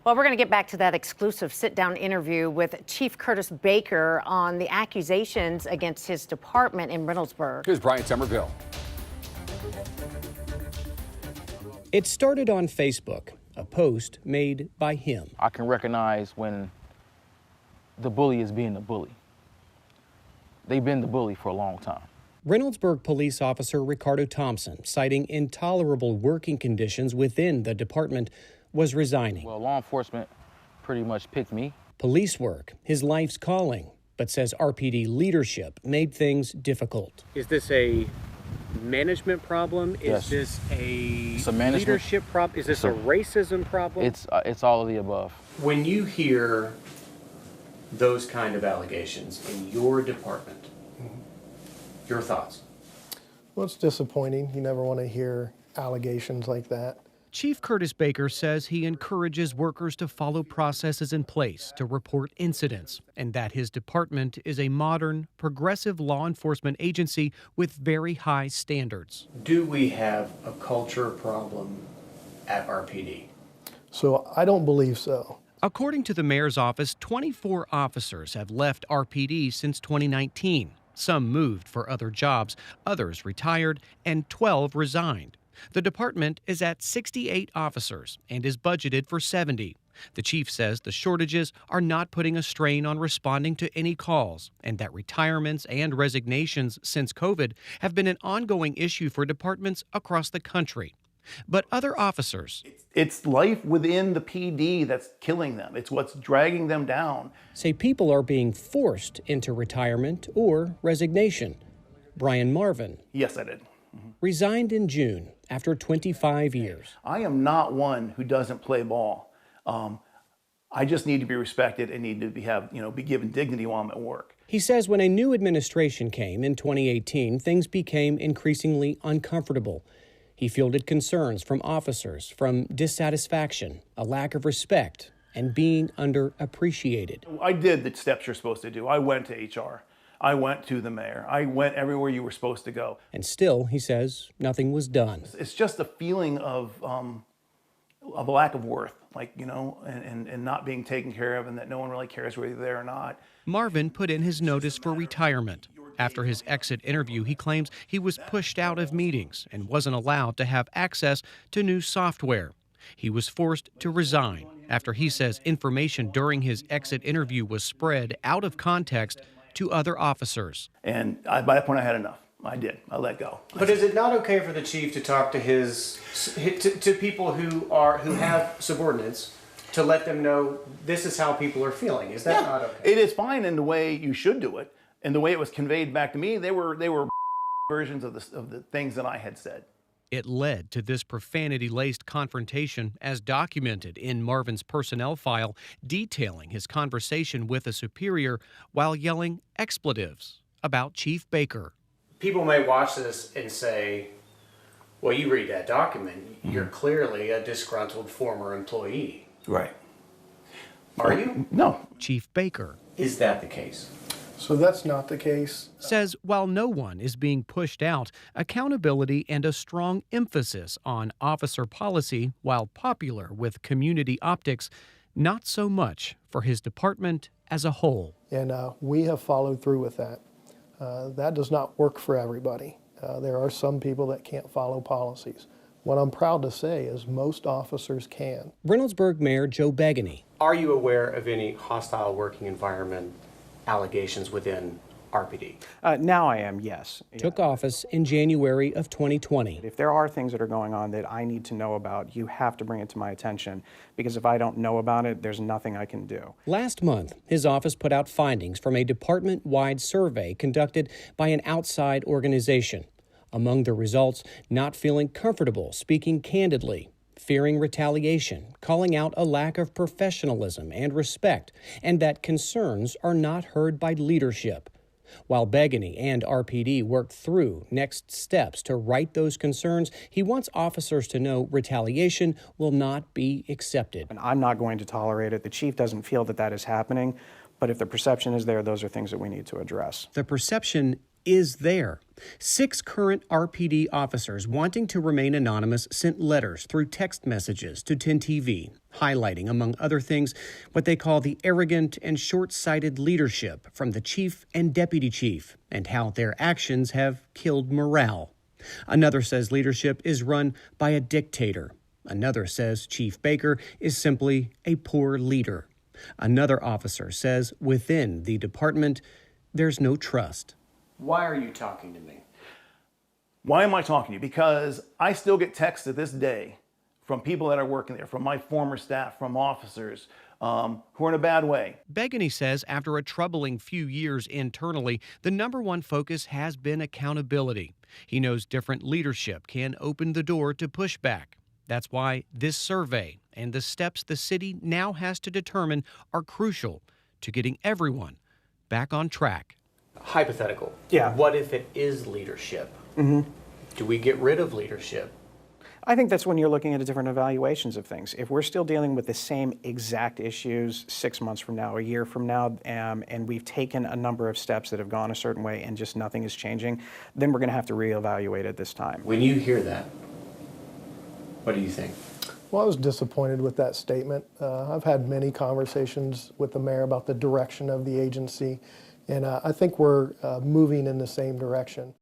Well, we're going to get back to that exclusive sit-down interview with Chief Curtis Baker on the accusations against his department in Reynoldsburg. Here's Brian Somerville. It started on Facebook, a post made by him. I can recognize when the bully is being the bully. They've been the bully for a long time. Reynoldsburg police officer Ricardo Thompson, citing intolerable working conditions within the department, was resigning. Well, law enforcement pretty much picked me. Police work, his life's calling, but says RPD leadership made things difficult. Is this a management problem? Yes. Is this It's a management leadership problem? Is this a racism problem? It's all of the above. When you hear those kind of allegations in your department, your thoughts? Well, it's disappointing. You never want to hear allegations like that. Chief Curtis Baker says he encourages workers to follow processes in place to report incidents, and that his department is a modern, progressive law enforcement agency with very high standards. Do we have a culture problem at RPD? So I don't believe so. According to the mayor's office, 24 officers have left RPD since 2019. Some moved for other jobs, others retired, and 12 resigned. The department is at 68 officers and is budgeted for 70. The chief says the shortages are not putting a strain on responding to any calls, and that retirements and resignations since COVID have been an ongoing issue for departments across the country. But other officers... It's life within the PD that's killing them. It's what's dragging them down. say people are being forced into retirement or resignation. Brian Marvin... Yes, I did. resigned in June after 25 years. I am not one who doesn't play ball. I just need to be respected and need to be given dignity while I'm at work. He says when a new administration came in 2018, things became increasingly uncomfortable. He fielded concerns from officers, from dissatisfaction, a lack of respect, and being underappreciated. I did the steps you're supposed to do. I went to HR. I went to the mayor. I went everywhere you were supposed to go. And still, he says, nothing was done. It's just a feeling of a lack of worth, and not being taken care of, and that no one really cares whether you're there or not. Marvin put in his notice for retirement. After his exit interview, he claims he was pushed out of meetings and wasn't allowed to have access to new software. He was forced to resign after he says information during his exit interview was spread out of context to other officers. And by that point, I had enough. I did. I let go. But is it not okay for the chief to talk to to people who have subordinates to let them know this is how people are feeling? Is that not okay? It is fine in the way you should do it, and the way it was conveyed back to me. They were versions of the things that I had said. It led to this profanity-laced confrontation as documented in Marvin's personnel file, detailing his conversation with a superior while yelling expletives about Chief Baker. People may watch this and say, well, you read that document, you're clearly a disgruntled former employee. Right. Are you? No. Chief Baker Is that the case? So that's not the case. says while no one is being pushed out, accountability and a strong emphasis on officer policy, while popular with community optics, not so much for his department as a whole. And we have followed through with that. That does not work for everybody. There are some people that can't follow policies. What I'm proud to say is most officers can. Reynoldsburg Mayor Joe Begeny. Are you aware of any hostile working environment allegations within RPD? Now I am, yes. Took office in January of 2020. If there are things that are going on that I need to know about, you have to bring it to my attention, because if I don't know about it, there's nothing I can do. Last month, his office put out findings from a department-wide survey conducted by an outside organization. Among the results, not feeling comfortable speaking candidly, fearing retaliation, calling out a lack of professionalism and respect, and that concerns are not heard by leadership. While Begeny and RPD work through next steps to right those concerns, he wants officers to know retaliation will not be accepted. And I'm not going to tolerate it. The chief doesn't feel that that is happening, but if the perception is there, those are things that we need to address. The perception is there. 6 current RPD officers wanting to remain anonymous sent letters through text messages to 10 TV, highlighting, among other things, what they call the arrogant and short-sighted leadership from the chief and deputy chief, and how their actions have killed morale. Another says leadership is run by a dictator. Another says Chief Baker is simply a poor leader. Another officer says within the department, there's no trust. Why are you talking to me? Why am I talking to you? Because I still get texts to this day from people that are working there, from my former staff, from officers who are in a bad way. Begeny says after a troubling few years internally, the number one focus has been accountability. He knows different leadership can open the door to pushback. That's why this survey and the steps the city now has to determine are crucial to getting everyone back on track. Hypothetical. Yeah. What if it is leadership? Do we get rid of leadership? I think that's when you're looking at different evaluations of things. If we're still dealing with the same exact issues 6 months from now, a year from now, and we've taken a number of steps that have gone a certain way and just nothing is changing, then we're going to have to reevaluate it this time. When you hear that, what do you think? Well, I was disappointed with that statement. I've had many conversations with the mayor about the direction of the agency, and I think we're moving in the same direction.